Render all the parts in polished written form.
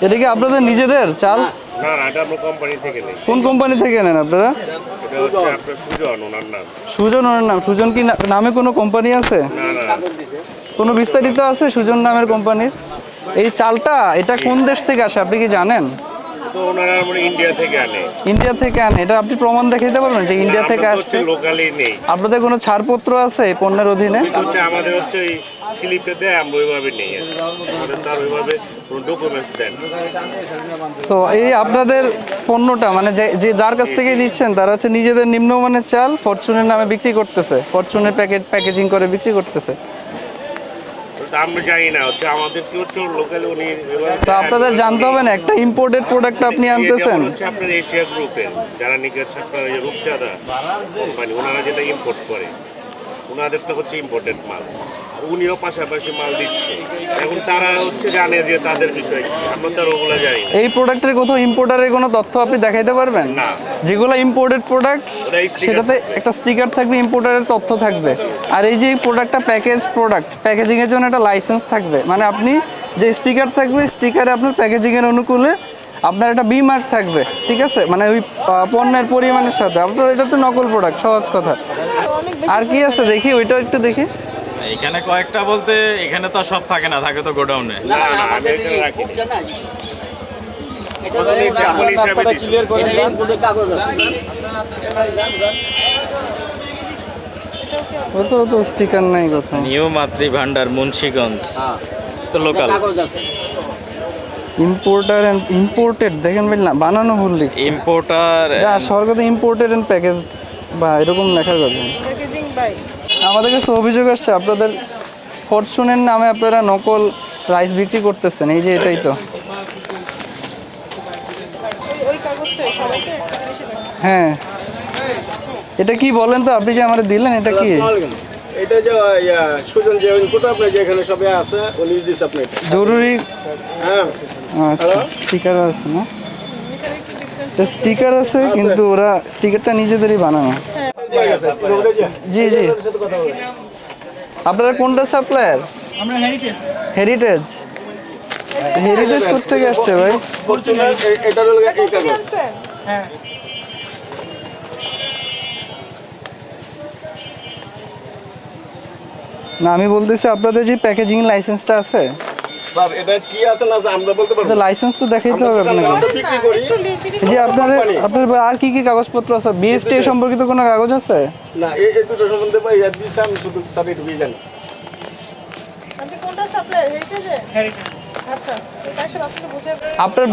এটা কি আপনাদের নিজেদের চাল? না না, এটা আমরা কোম্পানি থেকে নেই। কোন কোম্পানি থেকে নেন আপনারা? এটা হচ্ছে আপনার সুজন, ওনার নাম। সুজন ওনার নাম? সুজন কি নামে কোনো কোম্পানি আছে? না না, কোনো বিস্তারিত আছে সুজন নামের কোম্পানির? এই চালটা এটা কোন দেশ থেকে আসে আপনি কি জানেন? তো ওনারা মানে ইন্ডিয়া থেকে আনে। ইন্ডিয়া থেকে আনে? এটা আপনি প্রমাণ দেখাইতে পারবেন যে ইন্ডিয়া থেকে আসছে? লোকালি নেই। আপনাদের কোনো ছাড়পত্র আছে এই পণ্যের অধীনে? হচ্ছে আমাদের হচ্ছে এই স্লিপে দেয়, আমরা ওইভাবে নেই। আমাদের তার ওইভাবে কোনো ডকুমেন্টস দেন। তো এই আপনাদের পণ্যটা মানে যে যার কাছ থেকে নিচ্ছেন তারা হচ্ছে নিজেদের নিম্নমানের চাল ফরচুনের নামে বিক্রি করতেছে, ফরচুনের প্যাকেজিং করে বিক্রি করতেছে। আমরা জানি না, হচ্ছে আমাদের কি হচ্ছে লোকাল উনি। তো আপনাদের জানতে হবে না, একটা ইম্পোর্টেড প্রোডাক্ট আপনি আনতেছেন। হচ্ছে আপনার এশিয়া গ্রুপের যারা নিকে হচ্ছে আপনার রূপচাঁদা কোম্পানি, ওনারা যেটা ইম্পোর্ট করে ওনাদেরটা হচ্ছে ইম্পোর্টেড মাল। উনিও পাশাপাশি মাল দিচ্ছে। এখন তারা হচ্ছে জানে যে তাদের বিষয়, আমরা তো আর ওগুলো জানি না। এই প্রোডাক্টের কোথাও ইম্পোর্টারের কোনো তথ্য আপনি দেখাইতে পারবেন? না। যেগুলো ইম্পোর্টেড প্রোডাক্ট সেটাতে একটা স্টিকার থাকবে, ইম্পোর্টারের তথ্য থাকবে। আর এই যে প্রোডাক্টটা প্যাকেজিংয়ের জন্য একটা লাইসেন্স থাকবে। মানে আপনি যে স্টিকার থাকবে, স্টিকারে আপনার প্যাকেজিংয়ের অনুকূলে আপনার একটা বি মার্ক থাকবে, ঠিক আছে? মানে ওই পণ্যের পরিমাণের সাথে। আপনার এটা তো নকল প্রোডাক্ট, সহজ কথা। আর কি আছে দেখি, ওইটা একটু দেখি। এখানে কয়েকটা বলতে এখানে তো সব থাকে না, থাকে তো গোডাউনে। না না, আমি এখানে রাখি তো স্টিকার নাই কোথাও। নিউ মাতৃ ভান্ডার, মুন্সিগঞ্জ, তো লোকাল। ইম্পোর্টার এন্ড ইম্পোর্টেড দেখেন ভাই, না বানানো ভুল লিখছে। ইম্পোর্টার সরকার ইম্পোর্টেড এন্ড প্যাকেজড বা এরকম লেখার কথা। আমাদের কাছে অভিযোগ আসছে আপনাদের ফরচুনের নামে আপনারা নকল রাইস বিক্রি করতেছেন। এই যে এটাই তো। হ্যাঁ, এটা কি বলেন তো, আপনি যে আমাদের দিলেন এটা কি? এটা যে সুজন যে ইনপুট আপনি যে এখানে সবে আছে উনি দিছে আপনি জরুরি। হ্যাঁ, আচ্ছা, স্টিকারও আছে না? স্টিকার আছে কিন্তু ওরা স্টিকারটা নিজেদেরই বানানো। জি জি। আপনারা কোনটা সাপ্লায়ার? আমরা হেরিটেজ। হেরিটেজ? হেরিটেজ কোথেকে আসছে ভাই? এটা হলো এই কাগজ। হ্যাঁ, না, আমি বলতেছি আপনাদের যে প্যাকেজিং লাইসেন্সটা আছে, স্যার এটা কি আছে না আছে আমরা বলতে পারবো। লাইসেন্স তো দেখাইতে হবে আপনাকে। আমরা বিক্রি করি। যে আপনার আর কি কি কাগজপত্র আছে? বিএসটি সম্পর্কিত কোনো কাগজ আছে? না, এই দুটো সম্বন্ধে ভাই ইয়াদ দিছে, আমি শুধু স্যার এটুকুই জানি। আপনি কোনটা সাপ্লায়ার? হেরিটেজে? হেরিটেজ। আচ্ছা, তার সাথে আপনি বুঝে আপনার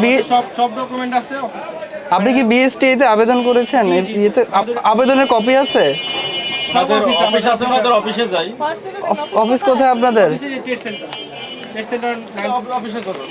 সব ডকুমেন্ট আছে অফিসে। আপনি কি বিএসটি তে আবেদন করেছেন? ইয়েতে আবেদনের কপি আছে? অফিস আছে, আমাদের অফিসে যাই। অফিস কোথায় আপনাদের? টেস্ট সেন্টার অফিসে করুন।